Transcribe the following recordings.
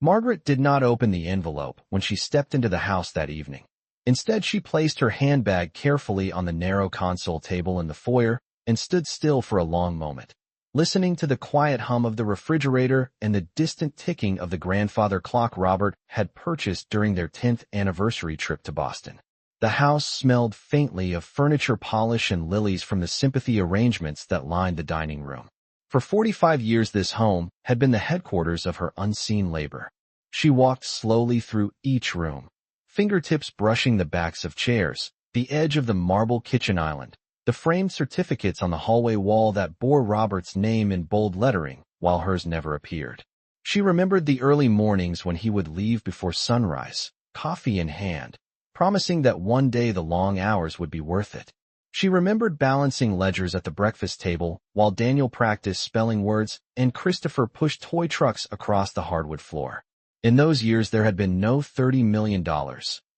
Margaret did not open the envelope when she stepped into the house that evening. Instead, she placed her handbag carefully on the narrow console table in the foyer and stood still for a long moment, listening to the quiet hum of the refrigerator and the distant ticking of the grandfather clock Robert had purchased during their 10th anniversary trip to Boston. The house smelled faintly of furniture polish and lilies from the sympathy arrangements that lined the dining room. For 45 years, this home had been the headquarters of her unseen labor. She walked slowly through each room, fingertips brushing the backs of chairs, the edge of the marble kitchen island, the framed certificates on the hallway wall that bore Robert's name in bold lettering, while hers never appeared. She remembered the early mornings when he would leave before sunrise, coffee in hand, promising that one day the long hours would be worth it. She remembered balancing ledgers at the breakfast table while Daniel practiced spelling words and Christopher pushed toy trucks across the hardwood floor. In those years, there had been no $30 million,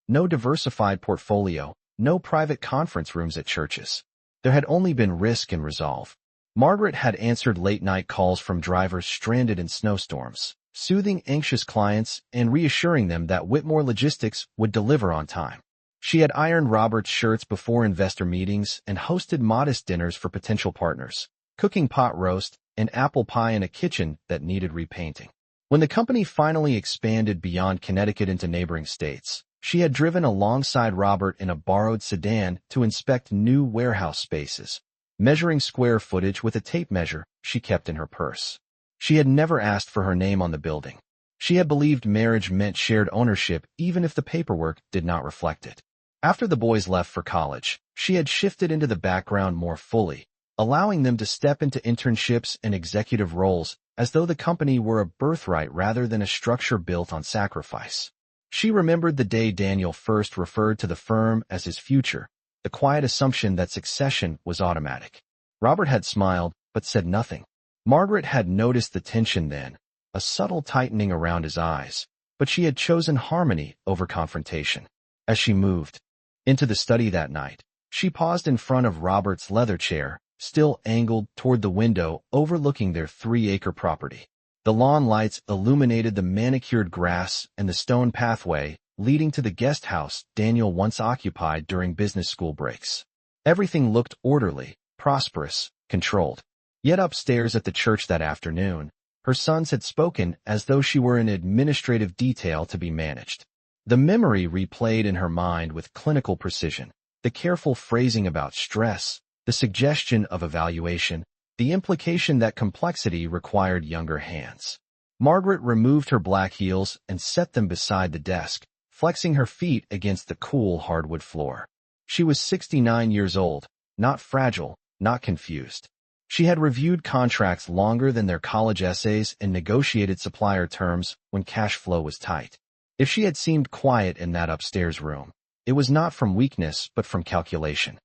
no diversified portfolio, no private conference rooms at churches. There had only been risk and resolve. Margaret had answered late-night calls from drivers stranded in snowstorms, soothing anxious clients and reassuring them that Whitmore Logistics would deliver on time. She had ironed Robert's shirts before investor meetings and hosted modest dinners for potential partners, cooking pot roast and apple pie in a kitchen that needed repainting. When the company finally expanded beyond Connecticut into neighboring states, she had driven alongside Robert in a borrowed sedan to inspect new warehouse spaces, measuring square footage with a tape measure she kept in her purse. She had never asked for her name on the building. She had believed marriage meant shared ownership even if the paperwork did not reflect it. After the boys left for college, she had shifted into the background more fully, allowing them to step into internships and executive roles as though the company were a birthright rather than a structure built on sacrifice. She remembered the day Daniel first referred to the firm as his future, the quiet assumption that succession was automatic. Robert had smiled, but said nothing. Margaret had noticed the tension then, a subtle tightening around his eyes, but she had chosen harmony over confrontation. As she moved into the study that night, she paused in front of Robert's leather chair, still angled toward the window overlooking their 3-acre property. The lawn lights illuminated the manicured grass and the stone pathway leading to the guest house Daniel once occupied during business school breaks. Everything looked orderly, prosperous, controlled. Yet upstairs at the church that afternoon, her sons had spoken as though she were an administrative detail to be managed. The memory replayed in her mind with clinical precision, the careful phrasing about stress, the suggestion of evaluation, the implication that complexity required younger hands. Margaret removed her black heels and set them beside the desk, flexing her feet against the cool hardwood floor. She was 69 years old, not fragile, not confused. She had reviewed contracts longer than their college essays and negotiated supplier terms when cash flow was tight. If she had seemed quiet in that upstairs room, it was not from weakness but from calculation.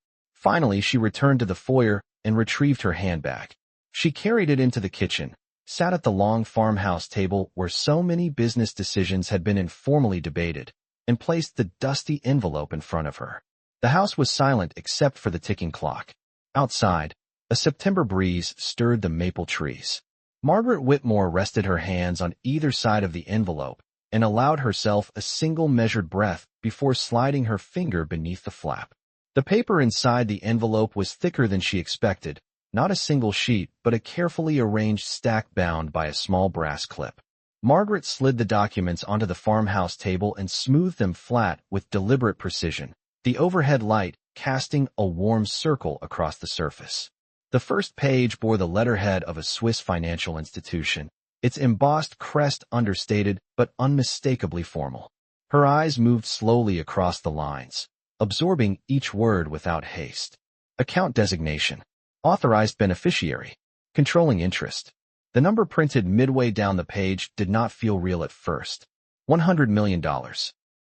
Finally, she returned to the foyer and retrieved her handbag. She carried it into the kitchen, sat at the long farmhouse table where so many business decisions had been informally debated, and placed the dusty envelope in front of her. The house was silent except for the ticking clock. Outside, a September breeze stirred the maple trees. Margaret Whitmore rested her hands on either side of the envelope and allowed herself a single measured breath before sliding her finger beneath the flap. The paper inside the envelope was thicker than she expected, not a single sheet, but a carefully arranged stack bound by a small brass clip. Margaret slid the documents onto the farmhouse table and smoothed them flat with deliberate precision, the overhead light casting a warm circle across the surface. The first page bore the letterhead of a Swiss financial institution, its embossed crest understated but unmistakably formal. Her eyes moved slowly across the lines, absorbing each word without haste. Account designation. Authorized beneficiary. Controlling interest. The number printed midway down the page did not feel real at first. $100 million.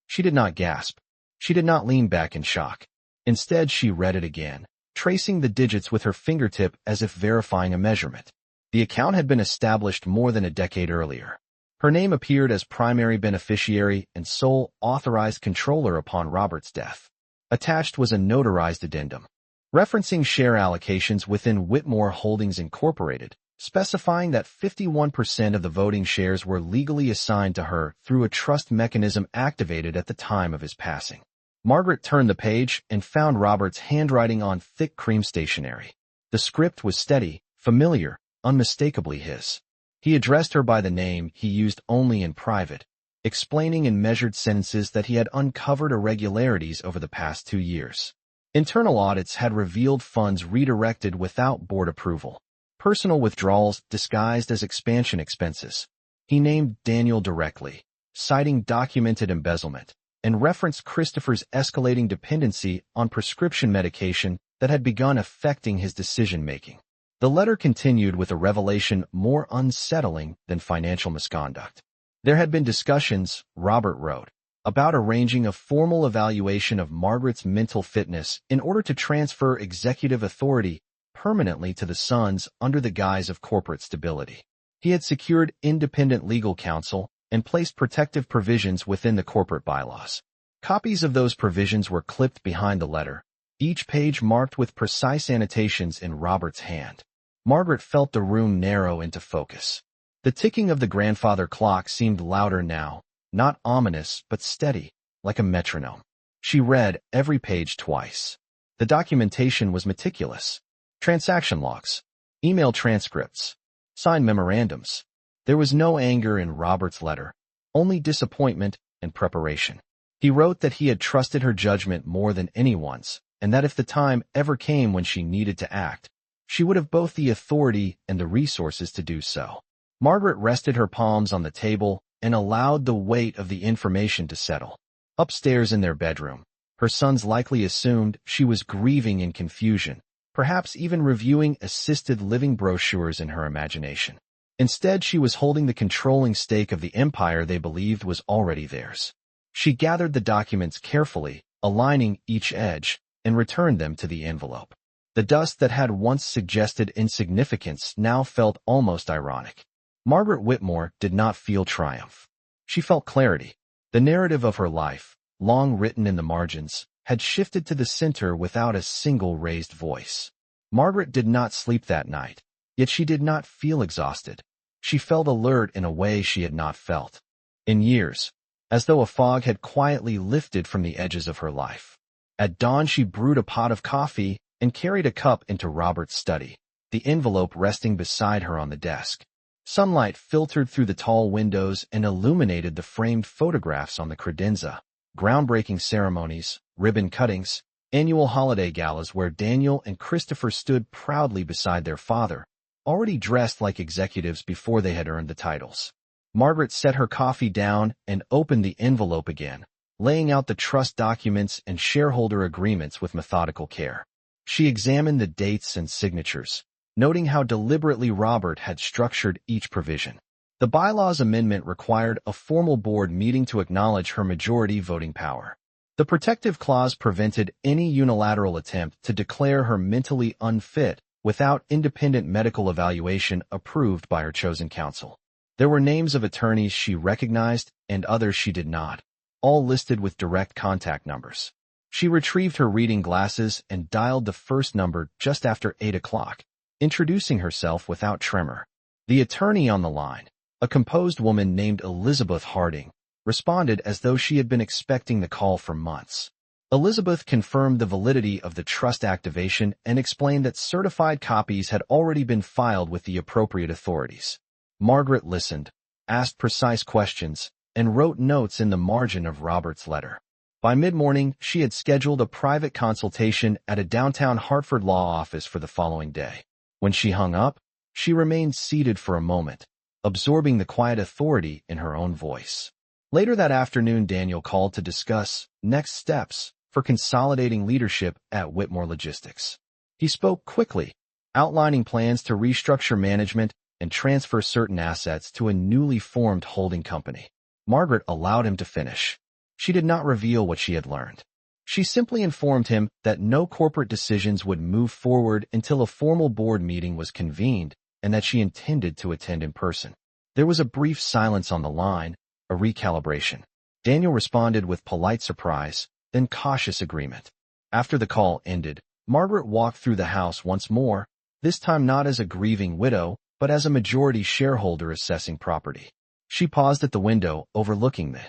She did not gasp. She did not lean back in shock. Instead, she read it again, tracing the digits with her fingertip as if verifying a measurement. The account had been established more than a decade earlier. Her name appeared as primary beneficiary and sole authorized controller upon Robert's death. Attached was a notarized addendum, referencing share allocations within Whitmore Holdings Incorporated, specifying that 51% of the voting shares were legally assigned to her through a trust mechanism activated at the time of his passing. Margaret turned the page and found Robert's handwriting on thick cream stationery. The script was steady, familiar, unmistakably his. He addressed her by the name he used only in private, explaining in measured sentences that he had uncovered irregularities over the past 2 years. Internal audits had revealed funds redirected without board approval, personal withdrawals disguised as expansion expenses. He named Daniel directly, citing documented embezzlement, and referenced Christopher's escalating dependency on prescription medication that had begun affecting his decision-making. The letter continued with a revelation more unsettling than financial misconduct. There had been discussions, Robert wrote, about arranging a formal evaluation of Margaret's mental fitness in order to transfer executive authority permanently to the sons under the guise of corporate stability. He had secured independent legal counsel and placed protective provisions within the corporate bylaws. Copies of those provisions were clipped behind the letter, each page marked with precise annotations in Robert's hand. Margaret felt the room narrow into focus. The ticking of the grandfather clock seemed louder now, not ominous but steady, like a metronome. She read every page twice. The documentation was meticulous. Transaction logs, email transcripts, signed memorandums. There was no anger in Robert's letter, only disappointment and preparation. He wrote that he had trusted her judgment more than anyone's, and that if the time ever came when she needed to act, she would have both the authority and the resources to do so. Margaret rested her palms on the table and allowed the weight of the information to settle. Upstairs in their bedroom, her sons likely assumed she was grieving in confusion, perhaps even reviewing assisted living brochures in her imagination. Instead, she was holding the controlling stake of the empire they believed was already theirs. She gathered the documents carefully, aligning each edge, and returned them to the envelope. The dust that had once suggested insignificance now felt almost ironic. Margaret Whitmore did not feel triumph. She felt clarity. The narrative of her life, long written in the margins, had shifted to the center without a single raised voice. Margaret did not sleep that night, yet she did not feel exhausted. She felt alert in a way she had not felt in years, as though a fog had quietly lifted from the edges of her life. At dawn, she brewed a pot of coffee and carried a cup into Robert's study, the envelope resting beside her on the desk. Sunlight filtered through the tall windows and illuminated the framed photographs on the credenza, groundbreaking ceremonies, ribbon cuttings, annual holiday galas where Daniel and Christopher stood proudly beside their father, already dressed like executives before they had earned the titles. Margaret set her coffee down and opened the envelope again, laying out the trust documents and shareholder agreements with methodical care. She examined the dates and signatures, noting how deliberately Robert had structured each provision. The bylaws amendment required a formal board meeting to acknowledge her majority voting power. The protective clause prevented any unilateral attempt to declare her mentally unfit without independent medical evaluation approved by her chosen counsel. There were names of attorneys she recognized and others she did not, all listed with direct contact numbers. She retrieved her reading glasses and dialed the first number just after 8 o'clock, introducing herself without tremor. The attorney on the line, a composed woman named Elizabeth Harding, responded as though she had been expecting the call for months. Elizabeth confirmed the validity of the trust activation and explained that certified copies had already been filed with the appropriate authorities. Margaret listened, asked precise questions, and wrote notes in the margin of Robert's letter. By mid-morning, she had scheduled a private consultation at a downtown Hartford law office for the following day. When she hung up, she remained seated for a moment, absorbing the quiet authority in her own voice. Later that afternoon, Daniel called to discuss next steps for consolidating leadership at Whitmore Logistics. He spoke quickly, outlining plans to restructure management and transfer certain assets to a newly formed holding company. Margaret allowed him to finish. She did not reveal what she had learned. She simply informed him that no corporate decisions would move forward until a formal board meeting was convened and that she intended to attend in person. There was a brief silence on the line, a recalibration. Daniel responded with polite surprise, then cautious agreement. After the call ended, Margaret walked through the house once more, this time not as a grieving widow, but as a majority shareholder assessing property. She paused at the window, overlooking the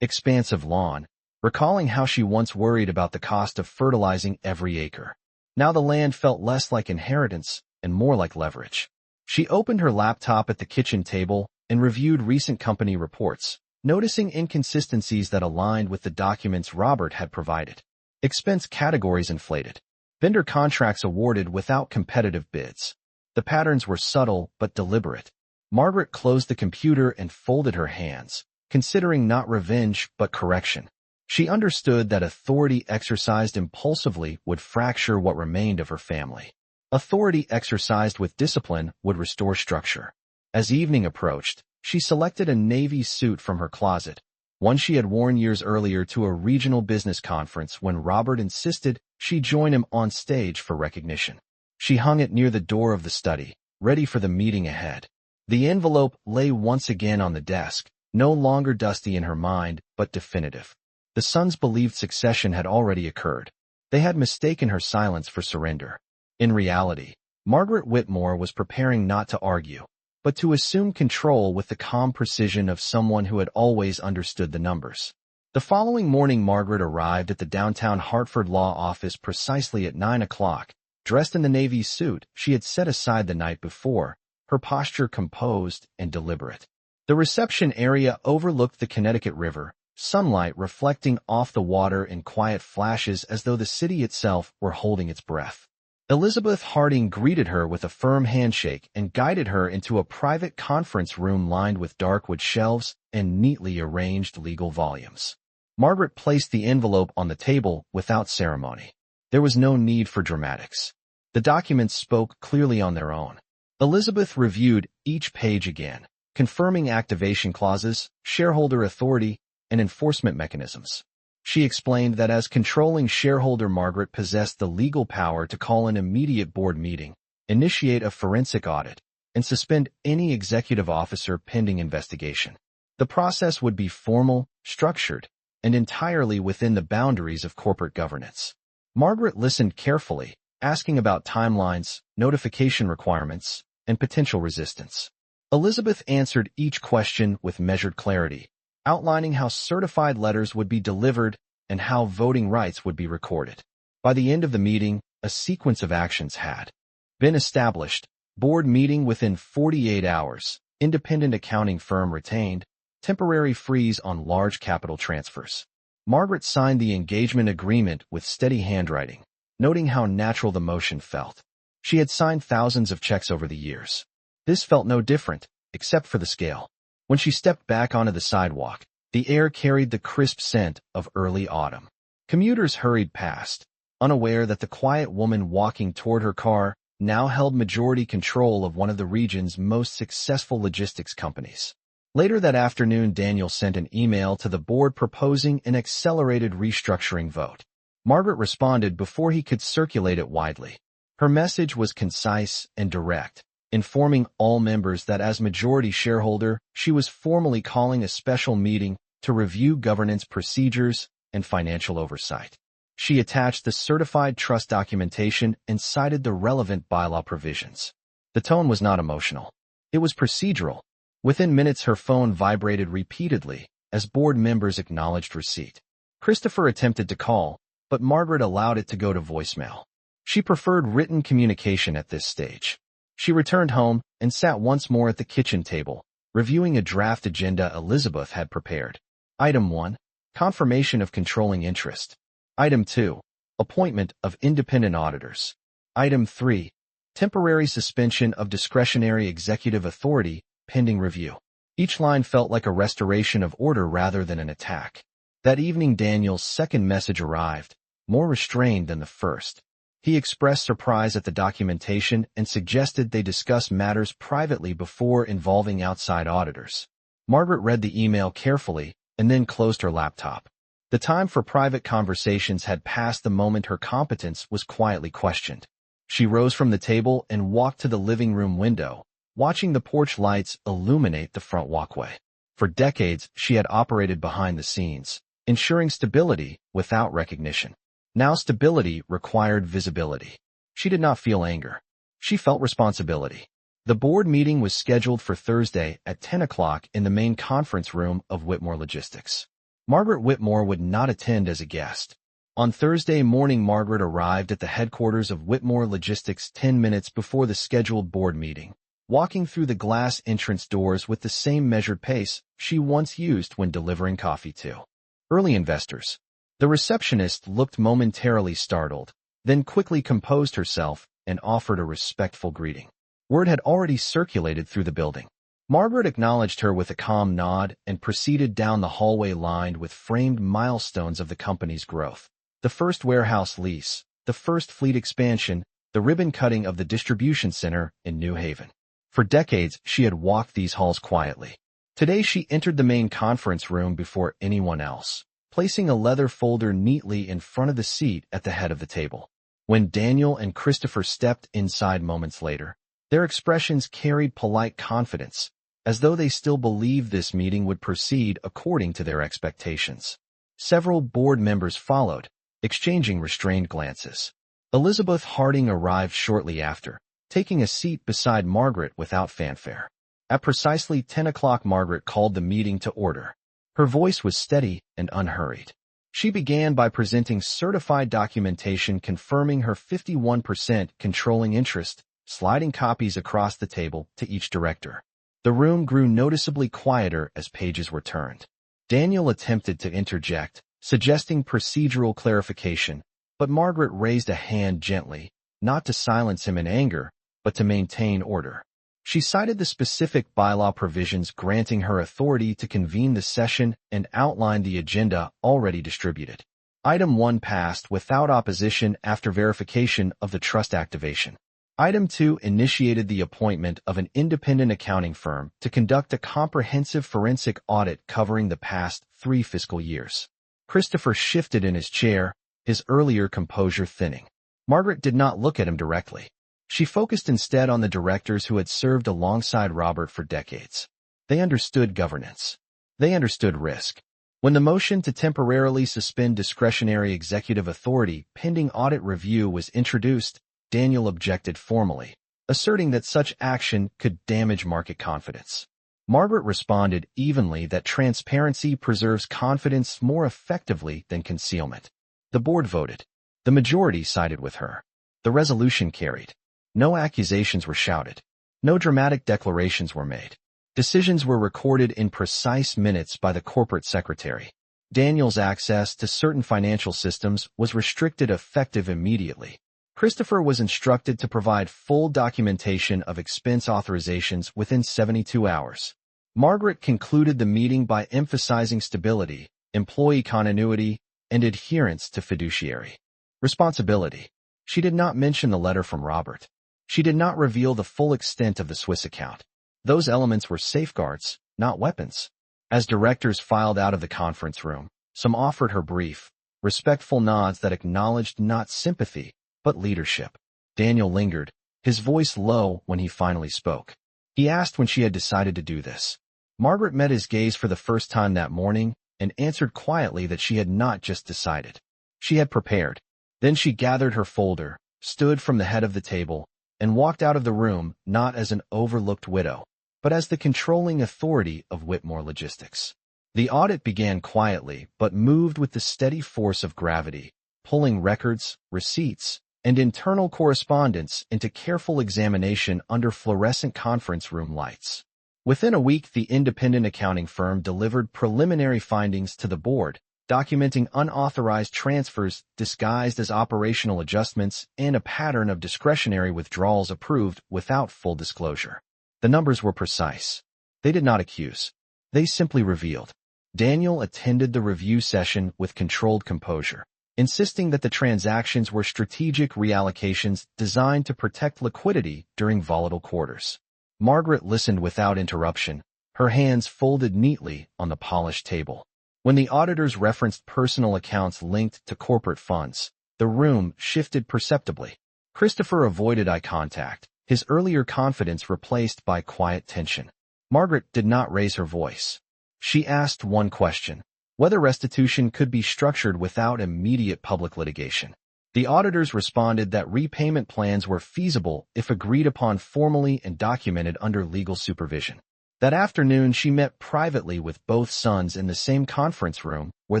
expansive lawn, recalling how she once worried about the cost of fertilizing every acre. Now the land felt less like inheritance and more like leverage. She opened her laptop at the kitchen table and reviewed recent company reports, noticing inconsistencies that aligned with the documents Robert had provided. Expense categories inflated. Vendor contracts awarded without competitive bids. The patterns were subtle but deliberate. Margaret closed the computer and folded her hands, considering not revenge but correction. She understood that authority exercised impulsively would fracture what remained of her family. Authority exercised with discipline would restore structure. As evening approached, she selected a navy suit from her closet, one she had worn years earlier to a regional business conference when Robert insisted she join him on stage for recognition. She hung it near the door of the study, ready for the meeting ahead. The envelope lay once again on the desk, no longer dusty in her mind, but definitive. The son's believed succession had already occurred. They had mistaken her silence for surrender. In reality, Margaret Whitmore was preparing not to argue, but to assume control with the calm precision of someone who had always understood the numbers. The following morning, Margaret arrived at the downtown Hartford law office precisely at 9 o'clock, dressed in the navy suit she had set aside the night before, her posture composed and deliberate. The reception area overlooked the Connecticut River, sunlight reflecting off the water in quiet flashes as though the city itself were holding its breath. Elizabeth Harding greeted her with a firm handshake and guided her into a private conference room lined with dark wood shelves and neatly arranged legal volumes. Margaret placed the envelope on the table without ceremony. There was no need for dramatics. The documents spoke clearly on their own. Elizabeth reviewed each page again, confirming activation clauses, shareholder authority, and enforcement mechanisms. She explained that as controlling shareholder, Margaret possessed the legal power to call an immediate board meeting, initiate a forensic audit, and suspend any executive officer pending investigation. The process would be formal, structured, and entirely within the boundaries of corporate governance. Margaret listened carefully, asking about timelines, notification requirements, and potential resistance. Elizabeth answered each question with measured clarity, outlining how certified letters would be delivered and how voting rights would be recorded. By the end of the meeting, a sequence of actions had been established: board meeting within 48 hours, independent accounting firm retained, temporary freeze on large capital transfers. Margaret signed the engagement agreement with steady handwriting, noting how natural the motion felt. She had signed thousands of checks over the years. This felt no different, except for the scale. When she stepped back onto the sidewalk, the air carried the crisp scent of early autumn. Commuters hurried past, unaware that the quiet woman walking toward her car now held majority control of one of the region's most successful logistics companies. Later that afternoon, Daniel sent an email to the board proposing an accelerated restructuring vote. Margaret responded before he could circulate it widely. Her message was concise and direct, informing all members that as majority shareholder, she was formally calling a special meeting to review governance procedures and financial oversight. She attached the certified trust documentation and cited the relevant bylaw provisions. The tone was not emotional. It was procedural. Within minutes, her phone vibrated repeatedly as board members acknowledged receipt. Christopher attempted to call, but Margaret allowed it to go to voicemail. She preferred written communication at this stage. She returned home and sat once more at the kitchen table, reviewing a draft agenda Elizabeth had prepared. Item 1. Confirmation of controlling interest. Item 2. Appointment of independent auditors. Item 3. Temporary suspension of discretionary executive authority, pending review. Each line felt like a restoration of order rather than an attack. That evening, Daniel's second message arrived, more restrained than the first. He expressed surprise at the documentation and suggested they discuss matters privately before involving outside auditors. Margaret read the email carefully and then closed her laptop. The time for private conversations had passed the moment her competence was quietly questioned. She rose from the table and walked to the living room window, watching the porch lights illuminate the front walkway. For decades, she had operated behind the scenes, ensuring stability without recognition. Now stability required visibility. She did not feel anger. She felt responsibility. The board meeting was scheduled for Thursday at 10 o'clock in the main conference room of Whitmore Logistics. Margaret Whitmore would not attend as a guest. On Thursday morning, Margaret arrived at the headquarters of Whitmore Logistics 10 minutes before the scheduled board meeting, walking through the glass entrance doors with the same measured pace she once used when delivering coffee to early investors. The receptionist looked momentarily startled, then quickly composed herself and offered a respectful greeting. Word had already circulated through the building. Margaret acknowledged her with a calm nod and proceeded down the hallway lined with framed milestones of the company's growth. The first warehouse lease, the first fleet expansion, the ribbon cutting of the distribution center in New Haven. For decades, she had walked these halls quietly. Today she entered the main conference room before anyone else, placing a leather folder neatly in front of the seat at the head of the table. When Daniel and Christopher stepped inside moments later, their expressions carried polite confidence, as though they still believed this meeting would proceed according to their expectations. Several board members followed, exchanging restrained glances. Elizabeth Harding arrived shortly after, taking a seat beside Margaret without fanfare. At precisely 10 o'clock, Margaret called the meeting to order. Her voice was steady and unhurried. She began by presenting certified documentation confirming her 51% controlling interest, sliding copies across the table to each director. The room grew noticeably quieter as pages were turned. Daniel attempted to interject, suggesting procedural clarification, but Margaret raised a hand gently, not to silence him in anger, but to maintain order. She cited the specific bylaw provisions granting her authority to convene the session and outlined the agenda already distributed. Item 1 passed without opposition after verification of the trust activation. Item 2 initiated the appointment of an independent accounting firm to conduct a comprehensive forensic audit covering the past 3 fiscal years. Christopher shifted in his chair, his earlier composure thinning. Margaret did not look at him directly. She focused instead on the directors who had served alongside Robert for decades. They understood governance. They understood risk. When the motion to temporarily suspend discretionary executive authority pending audit review was introduced, Daniel objected formally, asserting that such action could damage market confidence. Margaret responded evenly that transparency preserves confidence more effectively than concealment. The board voted. The majority sided with her. The resolution carried. No accusations were shouted. No dramatic declarations were made. Decisions were recorded in precise minutes by the corporate secretary. Daniel's access to certain financial systems was restricted effective immediately. Christopher was instructed to provide full documentation of expense authorizations within 72 hours. Margaret concluded the meeting by emphasizing stability, employee continuity, and adherence to fiduciary responsibility. She did not mention the letter from Robert. She did not reveal the full extent of the Swiss account. Those elements were safeguards, not weapons. As directors filed out of the conference room, some offered her brief, respectful nods that acknowledged not sympathy, but leadership. Daniel lingered, his voice low when he finally spoke. He asked when she had decided to do this. Margaret met his gaze for the first time that morning and answered quietly that she had not just decided. She had prepared. Then she gathered her folder, stood from the head of the table, and walked out of the room not as an overlooked widow, but as the controlling authority of Whitmore Logistics. The audit began quietly but moved with the steady force of gravity, pulling records, receipts, and internal correspondence into careful examination under fluorescent conference room lights. Within a week, the independent accounting firm delivered preliminary findings to the board, documenting unauthorized transfers disguised as operational adjustments and a pattern of discretionary withdrawals approved without full disclosure. The numbers were precise. They did not accuse. They simply revealed. Daniel attended the review session with controlled composure, insisting that the transactions were strategic reallocations designed to protect liquidity during volatile quarters. Margaret listened without interruption, her hands folded neatly on the polished table. When the auditors referenced personal accounts linked to corporate funds, the room shifted perceptibly. Christopher avoided eye contact, his earlier confidence replaced by quiet tension. Margaret did not raise her voice. She asked one question: whether restitution could be structured without immediate public litigation. The auditors responded that repayment plans were feasible if agreed upon formally and documented under legal supervision. That afternoon, she met privately with both sons in the same conference room where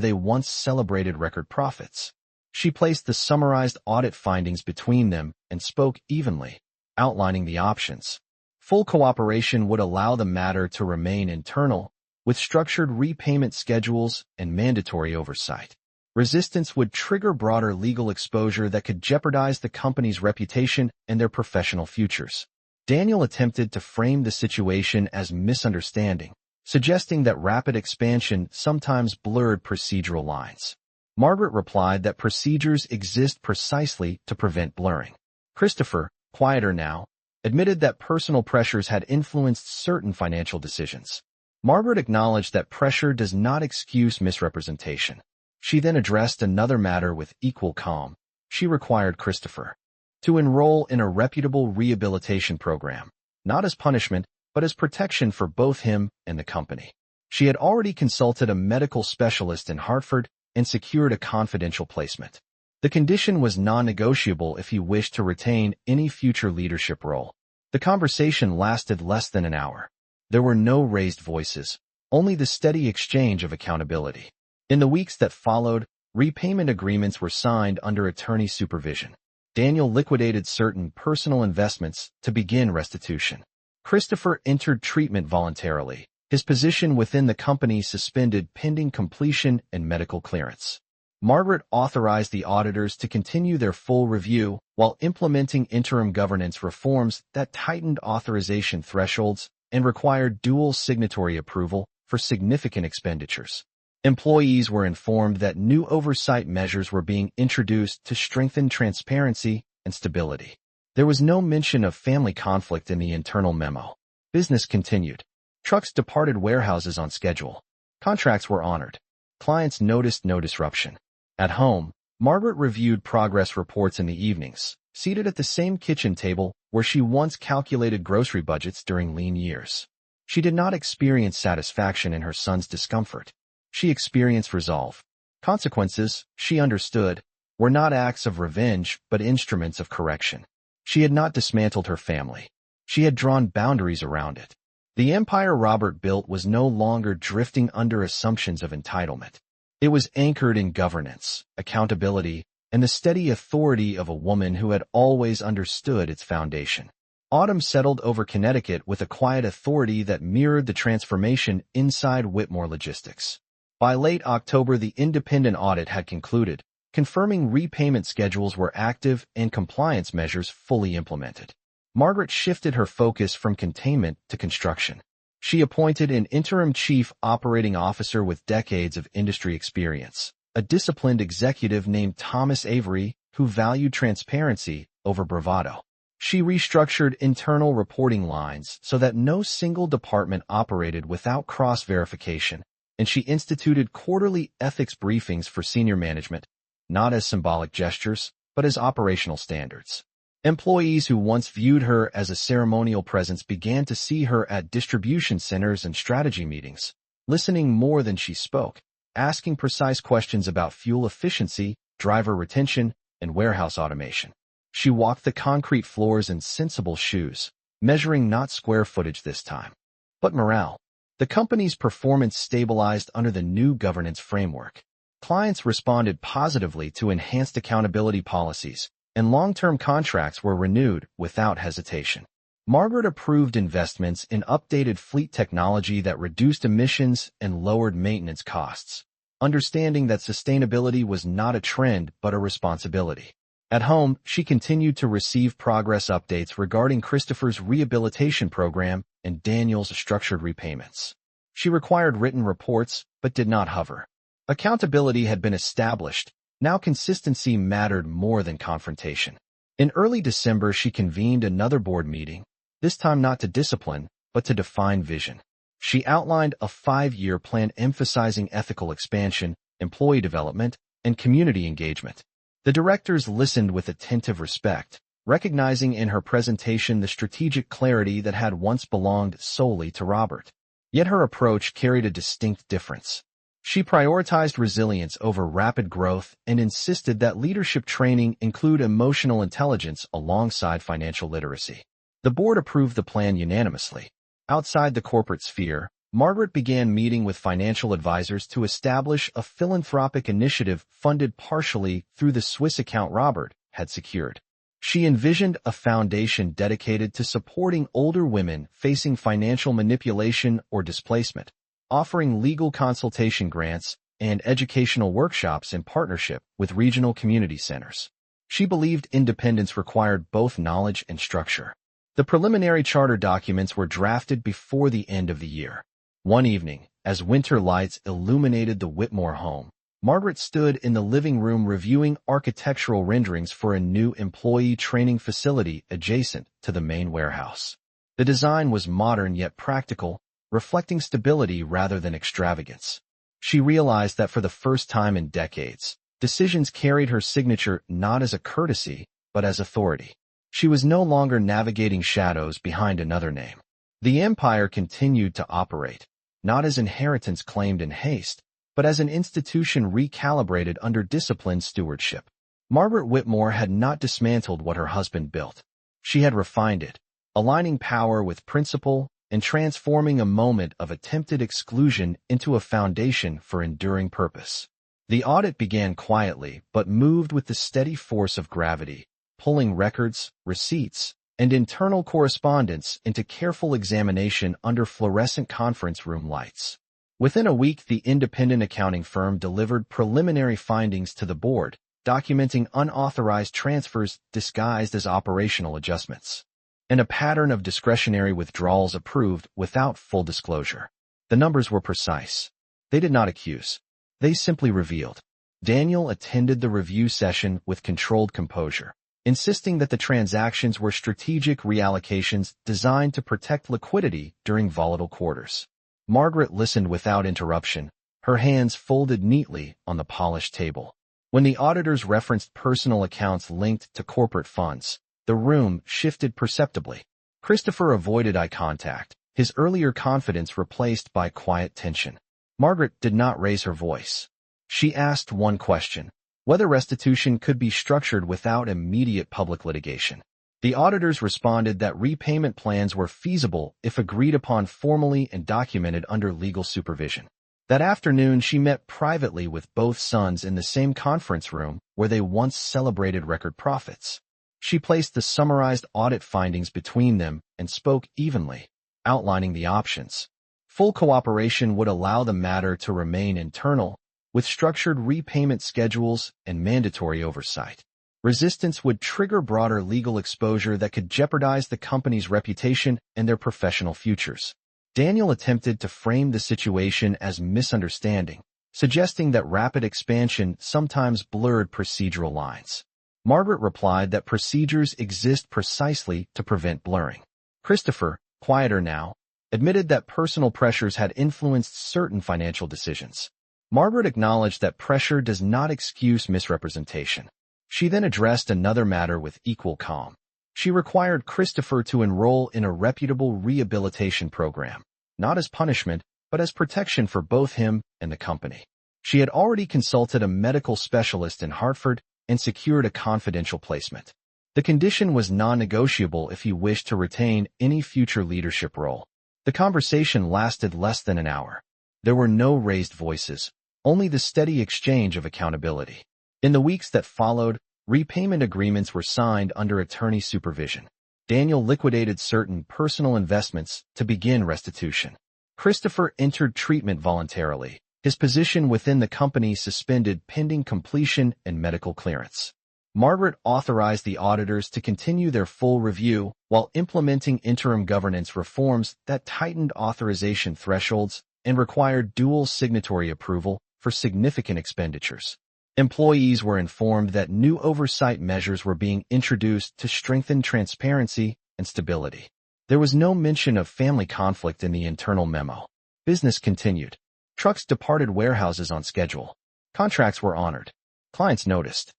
they once celebrated record profits. She placed the summarized audit findings between them and spoke evenly, outlining the options. Full cooperation would allow the matter to remain internal, with structured repayment schedules and mandatory oversight. Resistance would trigger broader legal exposure that could jeopardize the company's reputation and their professional futures. Daniel attempted to frame the situation as misunderstanding, suggesting that rapid expansion sometimes blurred procedural lines. Margaret replied that procedures exist precisely to prevent blurring. Christopher, quieter now, admitted that personal pressures had influenced certain financial decisions. Margaret acknowledged that pressure does not excuse misrepresentation. She then addressed another matter with equal calm. She required Christopher to enroll in a reputable rehabilitation program, not as punishment, but as protection for both him and the company. She had already consulted a medical specialist in Hartford and secured a confidential placement. The condition was non-negotiable if he wished to retain any future leadership role. The conversation lasted less than an hour. There were no raised voices, only the steady exchange of accountability. In the weeks that followed, repayment agreements were signed under attorney supervision. Daniel liquidated certain personal investments to begin restitution. Christopher entered treatment voluntarily, his position within the company suspended pending completion and medical clearance. Margaret authorized the auditors to continue their full review while implementing interim governance reforms that tightened authorization thresholds and required dual signatory approval for significant expenditures. Employees were informed that new oversight measures were being introduced to strengthen transparency and stability. There was no mention of family conflict in the internal memo. Business continued. Trucks departed warehouses on schedule. Contracts were honored. Clients noticed no disruption. At home, Margaret reviewed progress reports in the evenings, seated at the same kitchen table where she once calculated grocery budgets during lean years. She did not experience satisfaction in her son's discomfort. She experienced resolve. Consequences, she understood, were not acts of revenge but instruments of correction. She had not dismantled her family. She had drawn boundaries around it. The empire Robert built was no longer drifting under assumptions of entitlement. It was anchored in governance, accountability, and the steady authority of a woman who had always understood its foundation. Autumn settled over Connecticut with a quiet authority that mirrored the transformation inside Whitmore Logistics. By late October, the independent audit had concluded, confirming repayment schedules were active and compliance measures fully implemented. Margaret shifted her focus from containment to construction. She appointed an interim chief operating officer with decades of industry experience, a disciplined executive named Thomas Avery who valued transparency over bravado. She restructured internal reporting lines so that no single department operated without cross-verification, and she instituted quarterly ethics briefings for senior management, not as symbolic gestures, but as operational standards. Employees who once viewed her as a ceremonial presence began to see her at distribution centers and strategy meetings, listening more than she spoke, asking precise questions about fuel efficiency, driver retention, and warehouse automation. She walked the concrete floors in sensible shoes, measuring not square footage this time, but morale. The company's performance stabilized under the new governance framework. Clients responded positively to enhanced accountability policies, and long-term contracts were renewed without hesitation. Margaret approved investments in updated fleet technology that reduced emissions and lowered maintenance costs, understanding that sustainability was not a trend but a responsibility. At home, she continued to receive progress updates regarding Christopher's rehabilitation program and Daniel's structured repayments. She required written reports, but did not hover. Accountability had been established. Now consistency mattered more than confrontation. In early December, she convened another board meeting, this time not to discipline, but to define vision. She outlined a 5-year plan emphasizing ethical expansion, employee development, and community engagement. The directors listened with attentive respect, recognizing in her presentation the strategic clarity that had once belonged solely to Robert. Yet her approach carried a distinct difference. She prioritized resilience over rapid growth and insisted that leadership training include emotional intelligence alongside financial literacy. The board approved the plan unanimously. Outside the corporate sphere, Margaret began meeting with financial advisors to establish a philanthropic initiative funded partially through the Swiss account Robert had secured. She envisioned a foundation dedicated to supporting older women facing financial manipulation or displacement, offering legal consultation grants and educational workshops in partnership with regional community centers. She believed independence required both knowledge and structure. The preliminary charter documents were drafted before the end of the year. One evening, as winter lights illuminated the Whitmore home, Margaret stood in the living room reviewing architectural renderings for a new employee training facility adjacent to the main warehouse. The design was modern yet practical, reflecting stability rather than extravagance. She realized that for the first time in decades, decisions carried her signature not as a courtesy, but as authority. She was no longer navigating shadows behind another name. The empire continued to operate, not as inheritance claimed in haste, but as an institution recalibrated under disciplined stewardship. Margaret Whitmore had not dismantled what her husband built. She had refined it, aligning power with principle and transforming a moment of attempted exclusion into a foundation for enduring purpose. The audit began quietly but moved with the steady force of gravity, pulling records, receipts, and internal correspondence into careful examination under fluorescent conference room lights. Within a week, the independent accounting firm delivered preliminary findings to the board, documenting unauthorized transfers disguised as operational adjustments, and a pattern of discretionary withdrawals approved without full disclosure. The numbers were precise. They did not accuse. They simply revealed. Daniel attended the review session with controlled composure, insisting that the transactions were strategic reallocations designed to protect liquidity during volatile quarters. Margaret listened without interruption, her hands folded neatly on the polished table. When the auditors referenced personal accounts linked to corporate funds, the room shifted perceptibly. Christopher avoided eye contact, his earlier confidence replaced by quiet tension. Margaret did not raise her voice. She asked one question: whether restitution could be structured without immediate public litigation. The auditors responded that repayment plans were feasible if agreed upon formally and documented under legal supervision. That afternoon, she met privately with both sons in the same conference room where they once celebrated record profits. She placed the summarized audit findings between them and spoke evenly, outlining the options. Full cooperation would allow the matter to remain internal, with structured repayment schedules and mandatory oversight. Resistance would trigger broader legal exposure that could jeopardize the company's reputation and their professional futures. Daniel attempted to frame the situation as misunderstanding, suggesting that rapid expansion sometimes blurred procedural lines. Margaret replied that procedures exist precisely to prevent blurring. Christopher, quieter now, admitted that personal pressures had influenced certain financial decisions. Margaret acknowledged that pressure does not excuse misrepresentation. She then addressed another matter with equal calm. She required Christopher to enroll in a reputable rehabilitation program, not as punishment, but as protection for both him and the company. She had already consulted a medical specialist in Hartford and secured a confidential placement. The condition was non-negotiable if he wished to retain any future leadership role. The conversation lasted less than an hour. There were no raised voices, only the steady exchange of accountability. In the weeks that followed, repayment agreements were signed under attorney supervision. Daniel liquidated certain personal investments to begin restitution. Christopher entered treatment voluntarily, his position within the company suspended pending completion and medical clearance. Margaret authorized the auditors to continue their full review while implementing interim governance reforms that tightened authorization thresholds and required dual signatory approval for significant expenditures. Employees were informed that new oversight measures were being introduced to strengthen transparency and stability. There was no mention of family conflict in the internal memo. Business continued. Trucks departed warehouses on schedule. Contracts were honored. Clients noticed.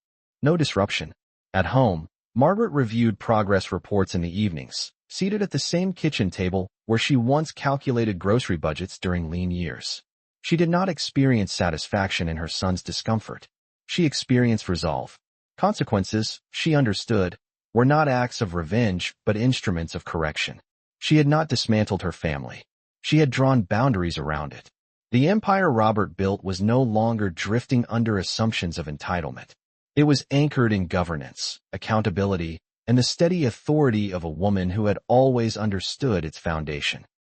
No disruption. At home, Margaret reviewed progress reports in the evenings, seated at the same kitchen table where she once calculated grocery budgets during lean years. She did not experience satisfaction in her son's discomfort. She experienced resolve. Consequences, she understood, were not acts of revenge but instruments of correction. She had not dismantled her family. She had drawn boundaries around it. The empire Robert built was no longer drifting under assumptions of entitlement. It was anchored in governance, accountability, and the steady authority of a woman who had always understood its foundation.